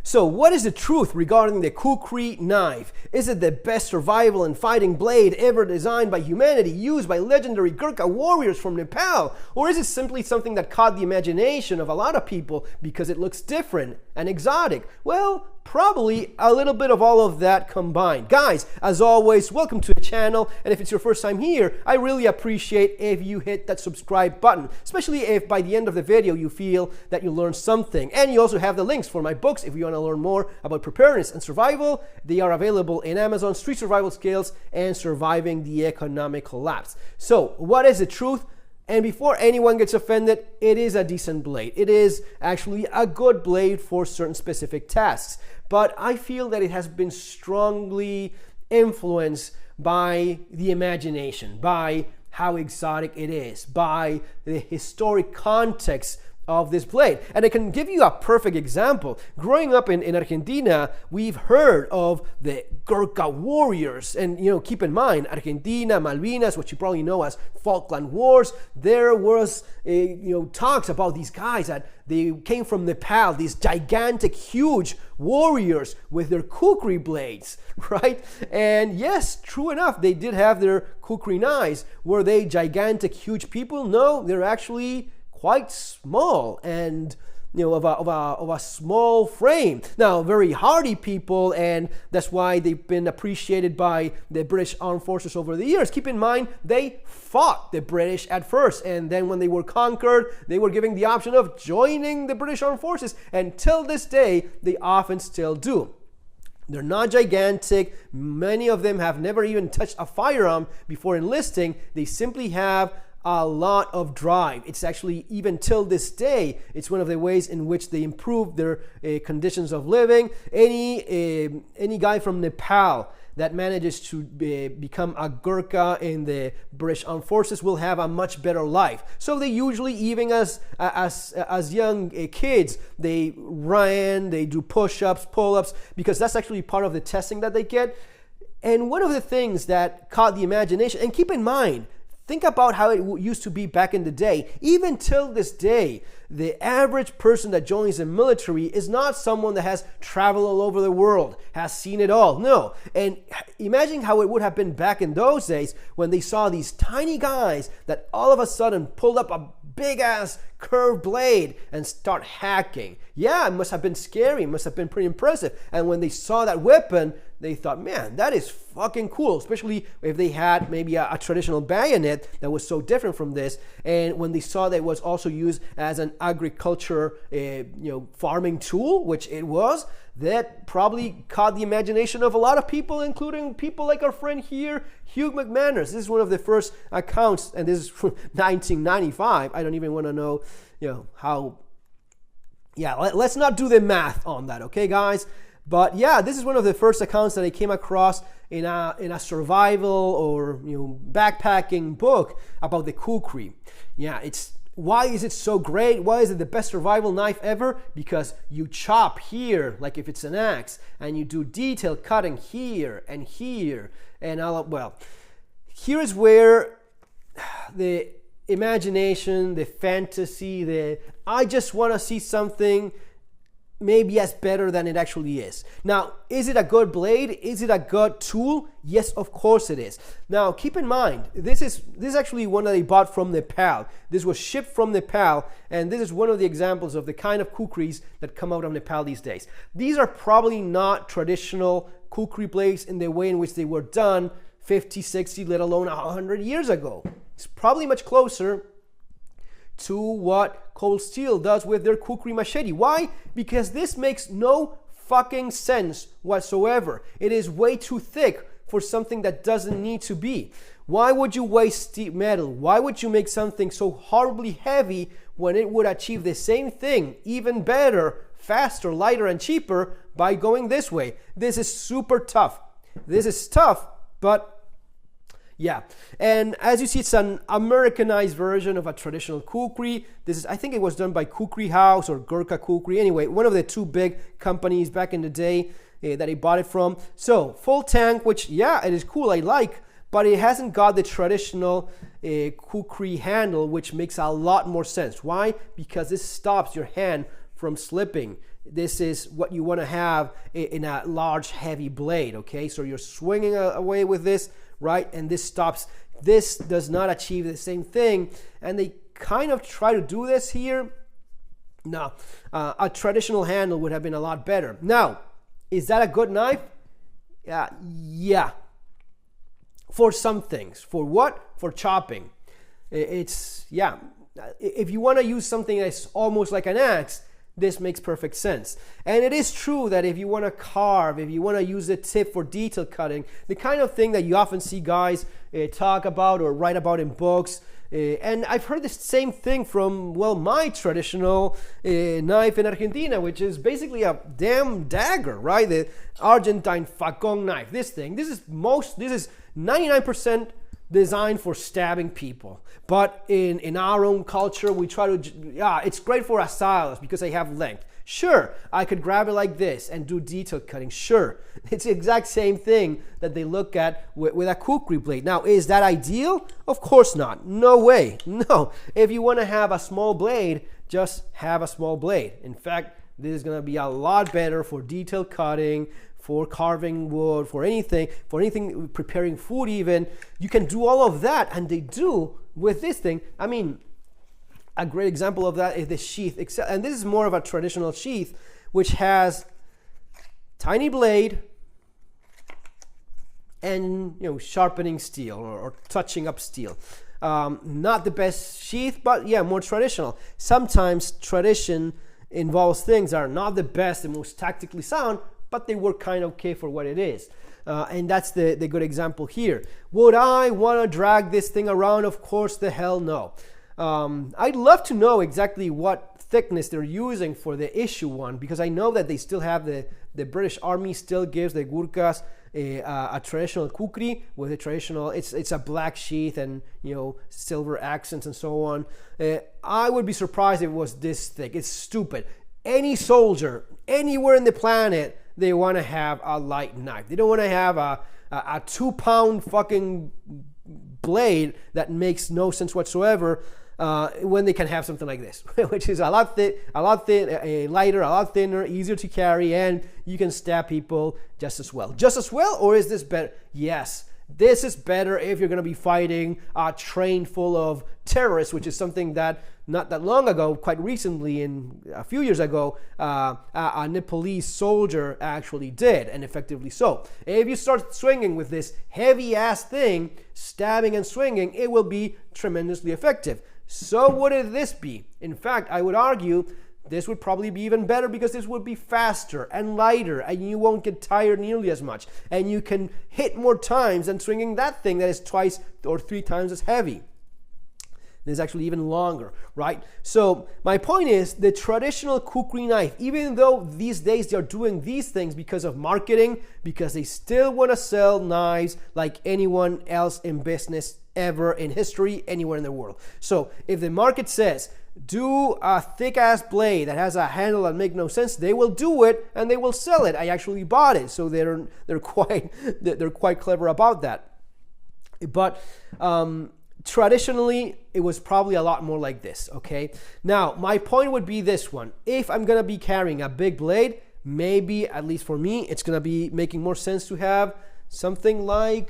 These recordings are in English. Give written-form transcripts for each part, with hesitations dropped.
So what is the truth regarding the Kukri knife? Is it the best survival and fighting blade ever designed by humanity, used by legendary Gurkha warriors from Nepal? Or is it simply something that caught the imagination of a lot of people because it looks different and exotic? Well, probably a little bit of all of that combined. Guys, as always, welcome to the channel, and if it's your first time here, I really appreciate if you hit that subscribe button, especially if by the end of the video you feel that you learned something. And you also have the links for my books if you want to learn more about preparedness and survival. They are available in Amazon: Street Survival Skills and Surviving the Economic Collapse. So what is the truth? And before anyone gets offended, it is a decent blade. It is actually a good blade for certain specific tasks. But I feel that it has been strongly influenced by the imagination, by how exotic it is, by the historic context of this blade. And I can give you a perfect example. Growing up in Argentina, we've heard of the Gurkha warriors. And, keep in mind, Argentina, Malvinas, what you probably know as Falkland Wars, there was, talks about these guys that they came from Nepal, these gigantic, huge warriors with their Kukri blades, right? And yes, true enough, they did have their Kukri knives. Were they gigantic, huge people? No, they're actually quite small and of a small frame. Now, very hardy people, and that's why they've been appreciated by the British Armed Forces over the years. Keep in mind, they fought the British at first, and then when they were conquered, they were given the option of joining the British Armed Forces, and till this day, they often still do. They're not gigantic. Many of them have never even touched a firearm before enlisting. They simply have a lot of drive. It's actually, even till this day, it's one of the ways in which they improve their conditions of living. Any guy from Nepal that manages to become a Gurkha in the British Armed Forces will have a much better life. So they usually, even as young kids, they ran, they do push-ups, pull-ups, because that's actually part of the testing that they get. And one of the things that caught the imagination, and keep in mind, think about how it used to be back in the day. Even till this day, the average person that joins the military is not someone that has traveled all over the world, has seen it all. No. And imagine how it would have been back in those days when they saw these tiny guys that all of a sudden pulled up a big-ass curved blade and start hacking. Yeah, it must have been scary. It must have been pretty impressive. And when they saw that weapon, they thought, man, that is fucking cool, especially if they had maybe a traditional bayonet that was so different from this. And when they saw that it was also used as an agriculture, farming tool, which it was, that probably caught the imagination of a lot of people, including people like our friend here, Hugh McManus. This is one of the first accounts, and this is from 1995. I don't even want to know, how. Yeah, let's not do the math on that, okay, guys? But yeah, this is one of the first accounts that I came across in a survival or backpacking book about the Kukri. Yeah, why is it so great? Why is it the best survival knife ever? Because you chop here, like if it's an axe, and you do detail cutting here and here, and here is where the imagination, the fantasy, I just want to see something maybe as better than it actually is. Now, is it a good blade? Is it a good tool? Yes, of course it is. Now, keep in mind, this is actually one that I bought from Nepal. This was shipped from Nepal, and this is one of the examples of the kind of Kukris that come out of Nepal these days. These are probably not traditional Kukri blades in the way in which they were done 50, 60, let alone 100 years ago. It's probably much closer to what Cold Steel does with their Kukri machete. Why? Because this makes no fucking sense whatsoever. It is way too thick for something that doesn't need to be. Why would you waste metal? Why would you make something so horribly heavy when it would achieve the same thing, even better, faster, lighter, and cheaper by going this way? This is super tough. This is tough, but yeah, and as you see, it's an Americanized version of a traditional Kukri. I think it was done by Kukri House or Gurkha Kukri. Anyway, one of the two big companies back in the day that I bought it from. So, full tank, which, yeah, it is cool, I like, but it hasn't got the traditional Kukri handle, which makes a lot more sense. Why? Because this stops your hand from slipping. this is what you want to have in a large, heavy blade, okay? So you're swinging away with this, right? And this stops. This does not achieve the same thing. And they kind of try to do this here. No, a traditional handle would have been a lot better. Now, is that a good knife? Yeah. For some things. For what? For chopping. It's, yeah. If you want to use something that's almost like an axe, this makes perfect sense. And it is true that if you want to carve, if you want to use the tip for detail cutting, the kind of thing that you often see guys talk about or write about in books, and I've heard the same thing from, well, my traditional knife in Argentina, which is basically a damn dagger, right? The Argentine facón knife. This is 99% designed for stabbing people. But in our own culture, we try to, it's great for asados because they have length. Sure, I could grab it like this and do detail cutting. Sure, it's the exact same thing that they look at with a Kukri blade. Now, is that ideal? Of course not. No way. No. If you want to have a small blade, just have a small blade. In fact, this is going to be a lot better for detail cutting, for carving wood, for anything preparing food even. You can do all of that, and they do with this thing. I mean, a great example of that is the sheath, and this is more of a traditional sheath, which has tiny blade and sharpening steel or touching up steel. Not the best sheath, but yeah, more traditional. Sometimes tradition involves things that are not the best and most tactically sound, but they work kind of okay for what it is. And that's the good example here. Would I want to drag this thing around? Of course the hell no. I'd love to know exactly what thickness they're using for the issue one, because I know that they still have the British Army still gives the Gurkhas a traditional Kukri with a traditional, it's a black sheath and silver accents and so on. I would be surprised if it was this thick. It's stupid. Any soldier anywhere in the planet, they want to have a light knife. They don't want to have a 2-pound fucking blade that makes no sense whatsoever, when they can have something like this, which is a lot lighter, a lot thinner, easier to carry, and you can stab people just as well. Just as well, or is this better? Yes, this is better if you're going to be fighting a train full of terrorists, which is something that not that long ago, quite recently, a few years ago, a Nepalese soldier actually did, and effectively so. If you start swinging with this heavy-ass thing, stabbing and swinging, it will be tremendously effective. So would this be? In fact, I would argue this would probably be even better because this would be faster and lighter and you won't get tired nearly as much. And you can hit more times than swinging that thing that is 2 or 3 times as heavy. This is actually even longer, right? So my point is the traditional Kukri knife, even though these days they're doing these things because of marketing, because they still want to sell knives like anyone else in business ever in history, anywhere in the world. So if the market says, do a thick-ass blade that has a handle that makes no sense, they will do it and they will sell it. I actually bought it, so they're quite clever about that. But traditionally, it was probably a lot more like this, okay? Now, my point would be this one. If I'm going to be carrying a big blade, maybe, at least for me, it's going to be making more sense to have something like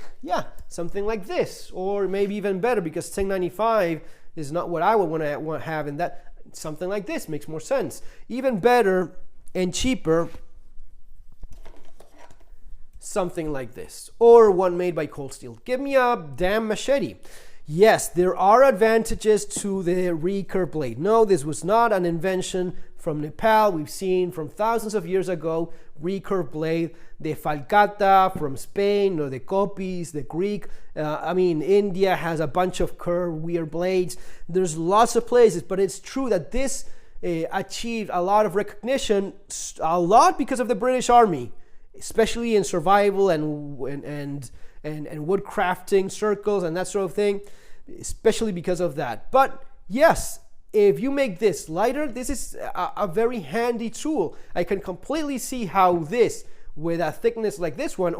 this, or maybe even better, because $10.95 is not what I would want to have, and that something like this makes more sense. Even better and cheaper, something like this, or one made by Cold Steel. Give me a damn machete. Yes, there are advantages to the recurve blade. No, this was not an invention from Nepal. We've seen from thousands of years ago, recurve blade, the falcata from Spain, or the copies, the Greek. India has a bunch of curved, weird blades. There's lots of places, but it's true that this achieved a lot of recognition, a lot because of the British Army, especially in survival and wood crafting circles and that sort of thing, especially because of that. But yes, if you make this lighter, this is a very handy tool. I can completely see how this, with a thickness like this one,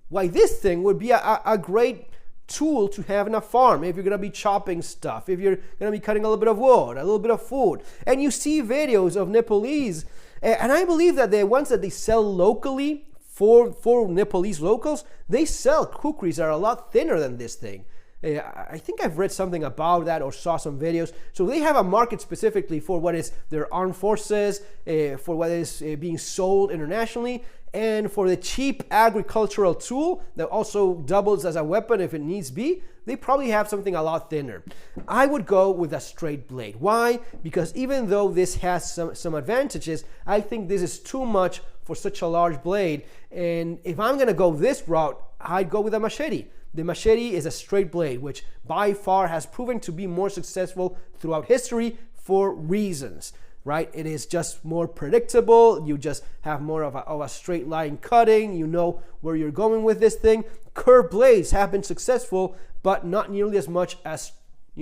why this thing would be a great tool to have in a farm if you're going to be chopping stuff, if you're going to be cutting a little bit of wood, a little bit of food. And you see videos of Nepalese And I believe that the ones that they sell locally for Nepalese locals, they sell kukris that are a lot thinner than this thing. I think I've read something about that or saw some videos. So they have a market specifically for what is their armed forces, for what is being sold internationally, and for the cheap agricultural tool that also doubles as a weapon if it needs be. They probably have something a lot thinner. I would go with a straight blade. Why? Because even though this has some advantages, I think this is too much for such a large blade. And if I'm gonna go this route, I'd go with a machete. The machete is a straight blade, which by far has proven to be more successful throughout history for reasons, right? It is just more predictable. You just have more of a straight line cutting. You know where you're going with this thing. Curved blades have been successful, but not nearly as much as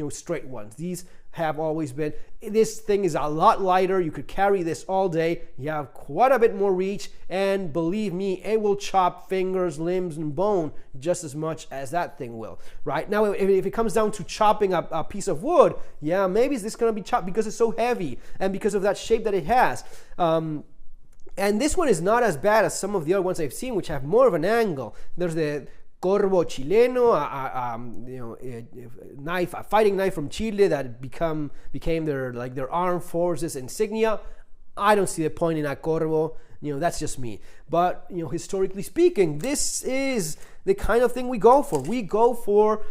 straight ones. These have always been. This thing is a lot lighter. You could carry this all day. You have quite a bit more reach, and believe me, it will chop fingers, limbs, and bone just as much as that thing will, right? Now, if it comes down to chopping a piece of wood, yeah, maybe this going to be chopped because it's so heavy and because of that shape that it has. And this one is not as bad as some of the other ones I've seen, which have more of an angle. There's the Corvo Chileno, a fighting knife from Chile that became their armed forces insignia. I don't see the point in a Corvo. That's just me. But historically speaking, this is the kind of thing we go for. We go for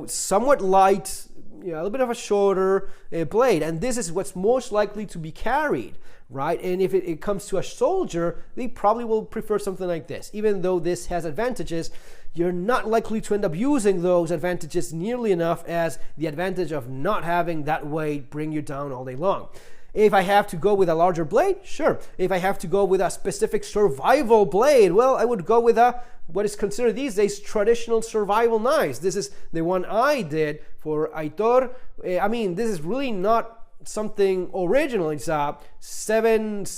somewhat light, a little bit of a shorter blade, and this is what's most likely to be carried, right? And if it comes to a soldier, they probably will prefer something like this. Even though this has advantages, you're not likely to end up using those advantages nearly enough as the advantage of not having that weight bring you down all day long. If I have to go with a larger blade, sure. If I have to go with a specific survival blade, well, I would go with what is considered these days traditional survival knives. This is the one I did for Aitor. This is really not something original. It's a 6,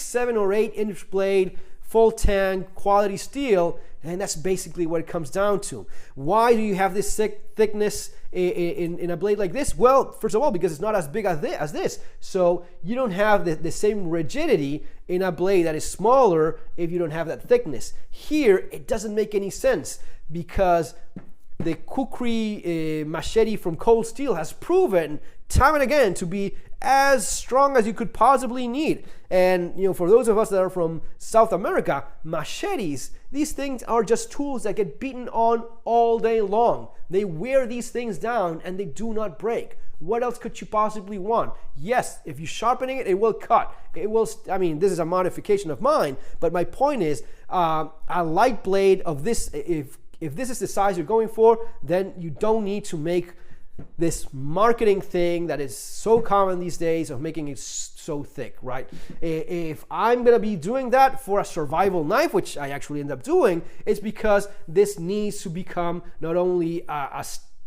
7, or 8 inch blade, full tang, quality steel, and that's basically what it comes down to. Why do you have this thickness in a blade like this? Well, first of all, because it's not as big as this. So you don't have the same rigidity in a blade that is smaller if you don't have that thickness. Here, it doesn't make any sense because the Kukri machete from cold steel has proven time and again to be as strong as you could possibly need. And for those of us that are from South America, machetes, these things are just tools that get beaten on all day long. They wear these things down and they do not break. What else could you possibly want? Yes, if you're sharpening it, it will cut. It will. This is a modification of mine, but my point is, a light blade of this, if this is the size you're going for, then you don't need to make this marketing thing that is so common these days of making it so thick, right? If I'm gonna be doing that for a survival knife, which I actually end up doing, it's because this needs to become not only a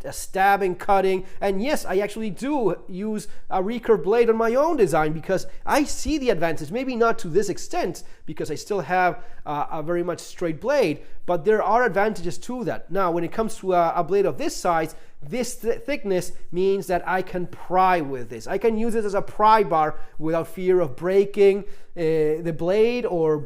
stabbing, cutting, and yes, I actually do use a recurve blade on my own design because I see the advantage, maybe not to this extent because I still have a very much straight blade, but there are advantages to that. Now, when it comes to a blade of this size, this thickness means that I can pry with this. I can use it as a pry bar without fear of breaking the blade or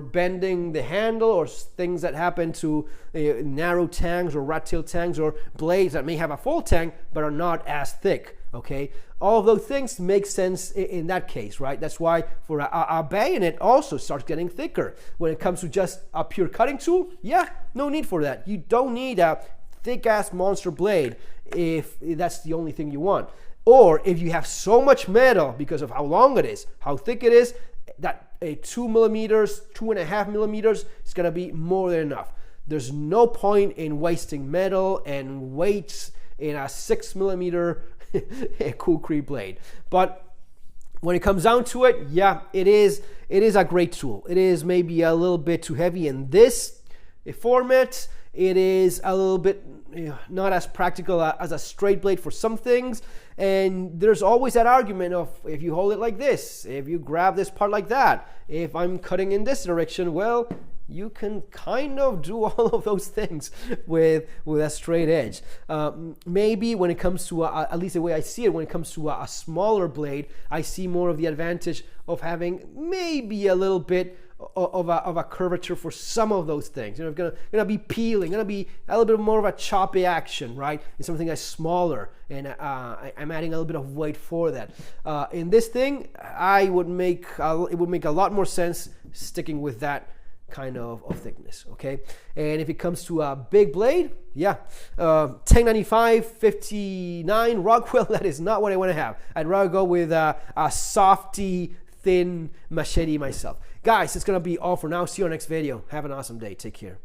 bending the handle or things that happen to narrow tangs or rat tail tangs or blades that may have a full tang but are not as thick. Okay, all of those things make sense in that case, right? That's why for a bayonet also starts getting thicker. When it comes to just a pure cutting tool, yeah, no need for that. You don't need a thick-ass monster blade if that's the only thing you want. Or if you have so much metal because of how long it is, how thick it is, that a 2 millimeters, 2.5 millimeters is going to be more than enough. There's no point in wasting metal and weights in a 6 millimeter Kukri blade. But when it comes down to it, yeah, it is a great tool. It is maybe a little bit too heavy in this format. It is a little bit not as practical as a straight blade for some things. And there's always that argument of if you hold it like this, if you grab this part like that, if I'm cutting in this direction, well, you can kind of do all of those things with a straight edge. Maybe when it comes to, at least the way I see it, when it comes to a smaller blade, I see more of the advantage of having maybe a little bit of a curvature for some of those things. You know, gonna be peeling, gonna be a little bit more of a choppy action, right? It's something that's smaller, and I'm adding a little bit of weight for that. In this thing, it would make a lot more sense sticking with that kind of thickness, okay? And if it comes to a big blade, yeah, 1095, 59 Rockwell, that is not what I want to have. I'd rather go with a softy, thin machete myself. Guys, it's going to be all for now. See you on the next video. Have an awesome day. Take care.